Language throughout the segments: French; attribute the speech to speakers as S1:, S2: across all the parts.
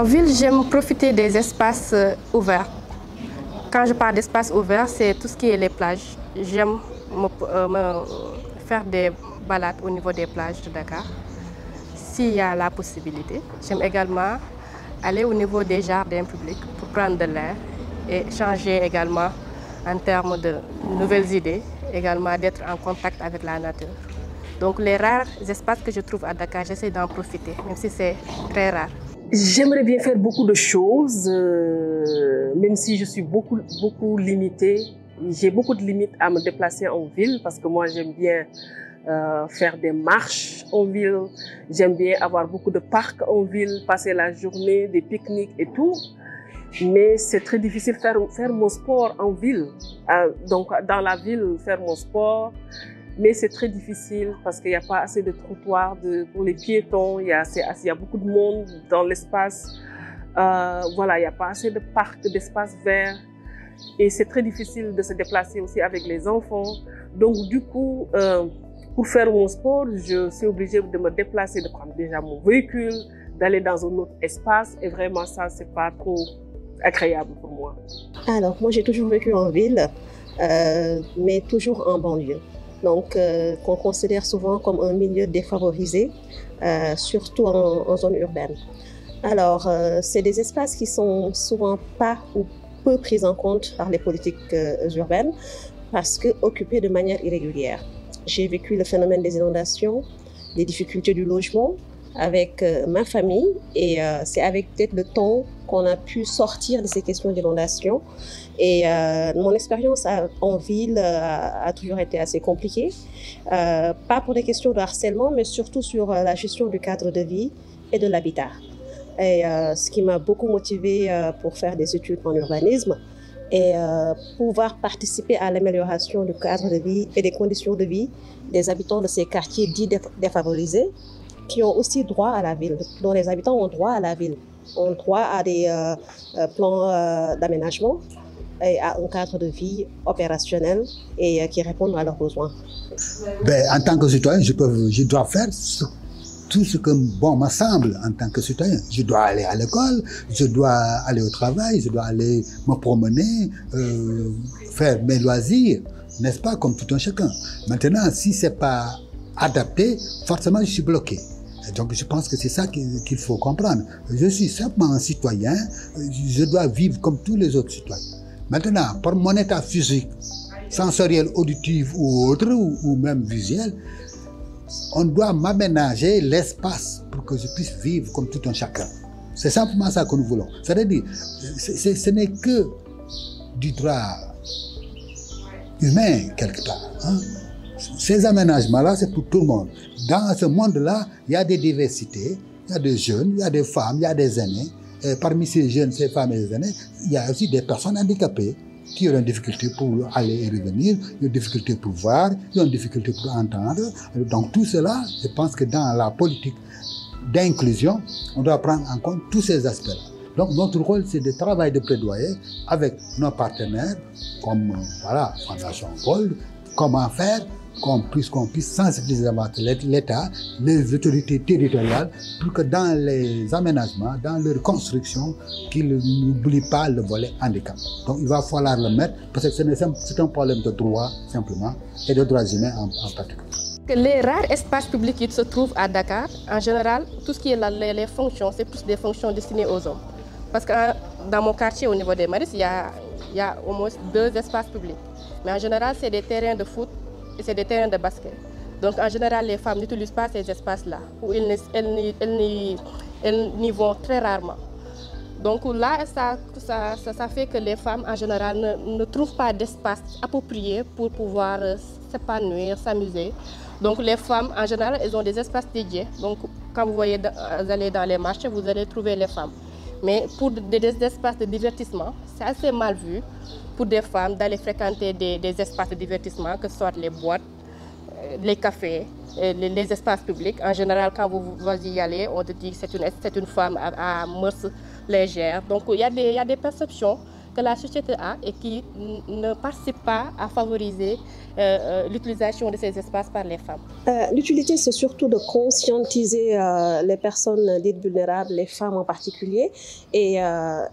S1: En ville, j'aime profiter des espaces ouverts. Quand je parle d'espaces ouverts, c'est tout ce qui est les plages. J'aime faire des balades au niveau des plages de Dakar, s'il y a la possibilité. J'aime également aller au niveau des jardins publics pour prendre de l'air et changer également en termes de nouvelles idées, également d'être en contact avec la nature. Donc les rares espaces que je trouve à Dakar, j'essaie d'en profiter, même si c'est très rare.
S2: J'aimerais bien faire beaucoup de choses, même si je suis beaucoup limitée. J'ai beaucoup de limites à me déplacer en ville parce que moi j'aime bien faire des marches en ville. J'aime bien avoir beaucoup de parcs en ville, passer la journée, des pique-niques et tout. Mais c'est très difficile de faire mon sport en ville. Donc dans la ville, faire mon sport. Mais c'est très difficile parce qu'il n'y a pas assez de trottoirs pour les piétons. Il y a beaucoup de monde dans l'espace. Voilà, il n'y a pas assez de parcs, d'espaces verts. Et c'est très difficile de se déplacer aussi avec les enfants. Donc du coup, pour faire mon sport, je suis obligée de me déplacer, de prendre déjà mon véhicule, d'aller dans un autre espace. Et vraiment ça, c'est pas trop agréable pour moi.
S3: Alors moi j'ai toujours vécu en ville, mais toujours en banlieue. Donc, qu'on considère souvent comme un milieu défavorisé, surtout en zone urbaine. Alors, c'est des espaces qui sont souvent pas ou peu pris en compte par les politiques urbaines parce que occupés de manière irrégulière. J'ai vécu le phénomène des inondations, des difficultés du logement avec ma famille et c'est avec peut-être le temps qu'on a pu sortir de ces questions d'inondation. Et mon expérience en ville a toujours été assez compliquée, pas pour des questions de harcèlement, mais surtout sur la gestion du cadre de vie et de l'habitat. Et ce qui m'a beaucoup motivée pour faire des études en urbanisme et pouvoir participer à l'amélioration du cadre de vie et des conditions de vie des habitants de ces quartiers dits défavorisés, qui ont aussi droit à la ville, dont les habitants ont droit à la ville, ont droit à des plans d'aménagement et à un cadre de vie opérationnel et qui répondent à leurs besoins.
S4: En tant que citoyen, je dois faire tout ce que bon me semble en tant que citoyen. Je dois aller à l'école, je dois aller au travail, je dois aller me promener, faire mes loisirs, n'est-ce pas, comme tout un chacun. Maintenant, si c'est pas adapté, forcément je suis bloqué. Et donc je pense que c'est ça qu'il faut comprendre. Je suis simplement un citoyen, je dois vivre comme tous les autres citoyens. Maintenant, par mon état physique, sensoriel, auditif ou autre, ou même visuel, on doit m'aménager l'espace pour que je puisse vivre comme tout un chacun. C'est simplement ça que nous voulons. C'est-à-dire, ce n'est que du droit humain, quelque part. Hein? Ces aménagements-là, c'est pour tout le monde. Dans ce monde-là, il y a des diversités, il y a des jeunes, il y a des femmes, il y a des aînés. Et parmi ces jeunes, ces femmes et les aînés, il y a aussi des personnes handicapées qui ont une difficulté pour aller et revenir, une difficulté pour voir, une difficulté pour entendre. Donc tout cela, je pense que dans la politique d'inclusion, on doit prendre en compte tous ces aspects-là. Donc notre rôle, c'est de travailler de plaidoyer avec nos partenaires, comme voilà, Fondation Paul, comment faire qu'on puisse sensibiliser l'État, les autorités territoriales, pour que dans les aménagements, dans leur construction, qu'ils n'oublient pas le volet handicap. Donc il va falloir le mettre, parce que c'est un problème de droit, simplement, et de droits humains en particulier.
S1: Les rares espaces publics qui se trouvent à Dakar, en général, tout ce qui est les fonctions, c'est plus des fonctions destinées aux hommes. Parce que dans mon quartier, au niveau des Maristes, il y a au moins 2 espaces publics. Mais en général, c'est des terrains de foot et c'est des terrains de basket. Donc en général, les femmes n'utilisent pas ces espaces-là, ou elles n'y vont très rarement. Donc là, ça fait que les femmes, en général, ne trouvent pas d'espace approprié pour pouvoir s'épanouir, s'amuser. Donc les femmes, en général, elles ont des espaces dédiés. Donc quand vous allez dans les marchés, vous allez trouver les femmes. Mais pour des espaces de divertissement, c'est assez mal vu pour des femmes d'aller fréquenter des espaces de divertissement, que ce soit les boîtes, les cafés, les espaces publics. En général, quand vous y allez, on te dit que c'est une femme à mœurs légères. Donc il y a des perceptions que la société a et qui ne participe pas à favoriser l'utilisation de ces espaces par les femmes?
S3: L'utilité, c'est surtout de conscientiser les personnes dites vulnérables, les femmes en particulier, et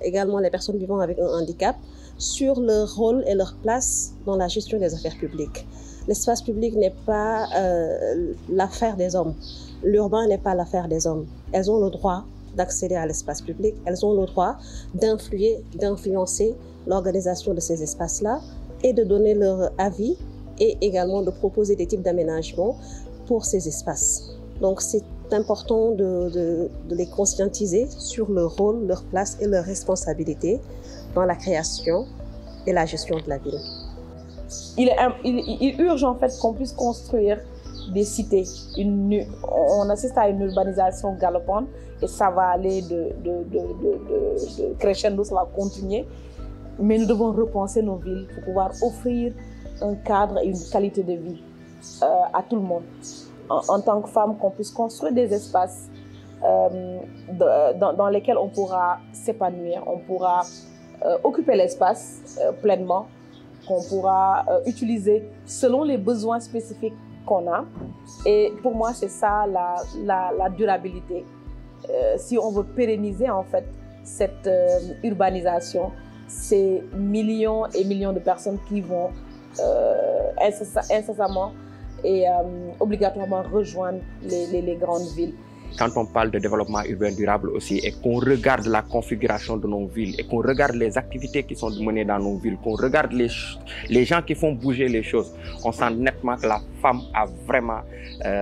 S3: également les personnes vivant avec un handicap, sur leur rôle et leur place dans la gestion des affaires publiques. L'espace public n'est pas l'affaire des hommes. L'urbain n'est pas l'affaire des hommes. Elles ont le droit d'accéder à l'espace public. Elles ont le droit d'influer, d'influencer l'organisation de ces espaces-là et de donner leur avis et également de proposer des types d'aménagements pour ces espaces. Donc c'est important de les conscientiser sur leur rôle, leur place et leur responsabilité dans la création et la gestion de la ville.
S5: Il urge en fait qu'on puisse construire des cités. On assiste à une urbanisation galopante et ça va aller de crescendo, ça va continuer. Mais nous devons repenser nos villes pour pouvoir offrir un cadre et une qualité de vie à tout le monde. En tant que femme, qu'on puisse construire des espaces dans lesquels on pourra s'épanouir, on pourra occuper l'espace pleinement, qu'on pourra utiliser selon les besoins spécifiques qu'on a. Et pour moi, c'est ça la durabilité. Si on veut pérenniser en fait cette urbanisation, c'est millions et millions de personnes qui vont incessamment et obligatoirement rejoindre les grandes villes.
S6: Quand on parle de développement urbain durable aussi et qu'on regarde la configuration de nos villes et qu'on regarde les activités qui sont menées dans nos villes, qu'on regarde les gens qui font bouger les choses, on sent nettement que la femme a vraiment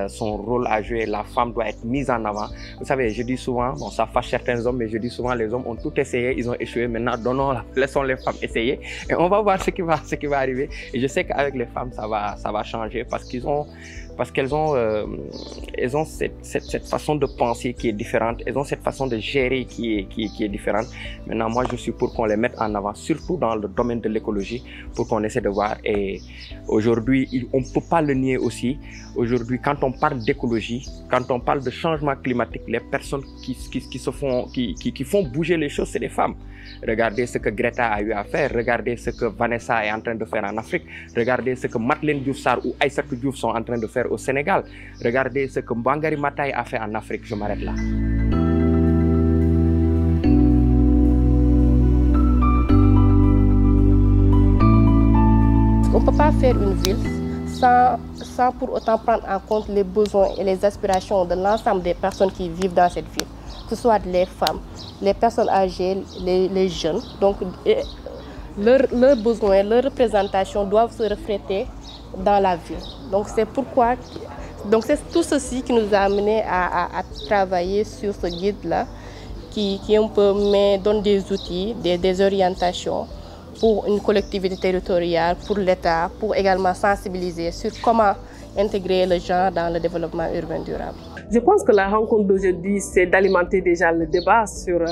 S6: son rôle à jouer. La femme doit être mise en avant. Vous savez, je dis souvent, bon, ça fâche certains hommes, mais je dis souvent les hommes ont tout essayé, ils ont échoué. Maintenant, laissons les femmes essayer et on va voir ce qui va arriver. Et je sais qu'avec les femmes, ça va changer parce qu'elles ont cette façon de penser qui est différente, elles ont cette façon de gérer qui est différente. Maintenant, moi, je suis pour qu'on les mette en avant, surtout dans le domaine de l'écologie, pour qu'on essaie de voir. Et aujourd'hui, on ne peut pas le nier aussi. Aujourd'hui, quand on parle d'écologie, quand on parle de changement climatique, les personnes qui font bouger les choses, c'est les femmes. Regardez ce que Greta a eu à faire, regardez ce que Vanessa est en train de faire en Afrique, regardez ce que Madeleine Diouf Sarr ou Aïssatou Diouf sont en train de faire au Sénégal, regardez ce que Mbangari Matai a fait en Afrique. Je m'arrête là.
S1: On ne peut pas faire une ville sans pour autant prendre en compte les besoins et les aspirations de l'ensemble des personnes qui vivent dans cette ville, que ce soit les femmes, les personnes âgées, les jeunes. Donc, leurs besoins, leurs représentations doivent se refléter dans la ville. Donc, c'est pourquoi, c'est tout ceci qui nous a amenés à travailler sur ce guide-là, qui un peu donne des outils, des orientations pour une collectivité territoriale, pour l'État, pour également sensibiliser sur comment intégrer le genre dans le développement urbain durable.
S2: Je pense que la rencontre d'aujourd'hui, c'est d'alimenter déjà le débat sur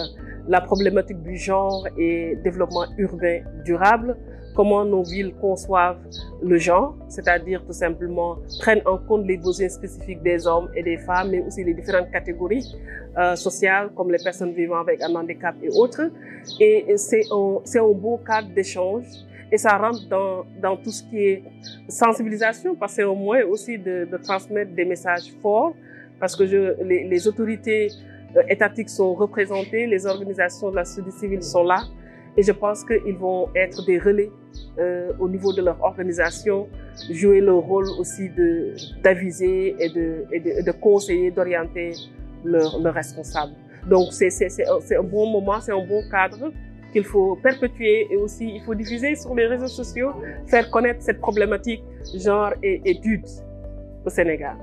S2: la problématique du genre et développement urbain durable, comment nos villes conçoivent le genre, c'est-à-dire tout simplement prennent en compte les besoins spécifiques des hommes et des femmes, mais aussi les différentes catégories sociales, comme les personnes vivant avec un handicap et autres. Et c'est un beau cadre d'échange. Et ça rentre dans tout ce qui est sensibilisation, parce que c'est au moins aussi de transmettre des messages forts, parce que les autorités étatiques sont représentées, les organisations de la société civile sont là, et je pense qu'ils vont être des relais au niveau de leur organisation, jouer leur rôle aussi d'aviser et de conseiller, d'orienter leurs responsables. Donc c'est un bon moment, c'est un bon cadre qu'il faut perpétuer, et aussi il faut diffuser sur les réseaux sociaux, faire connaître cette problématique genre et études au Sénégal.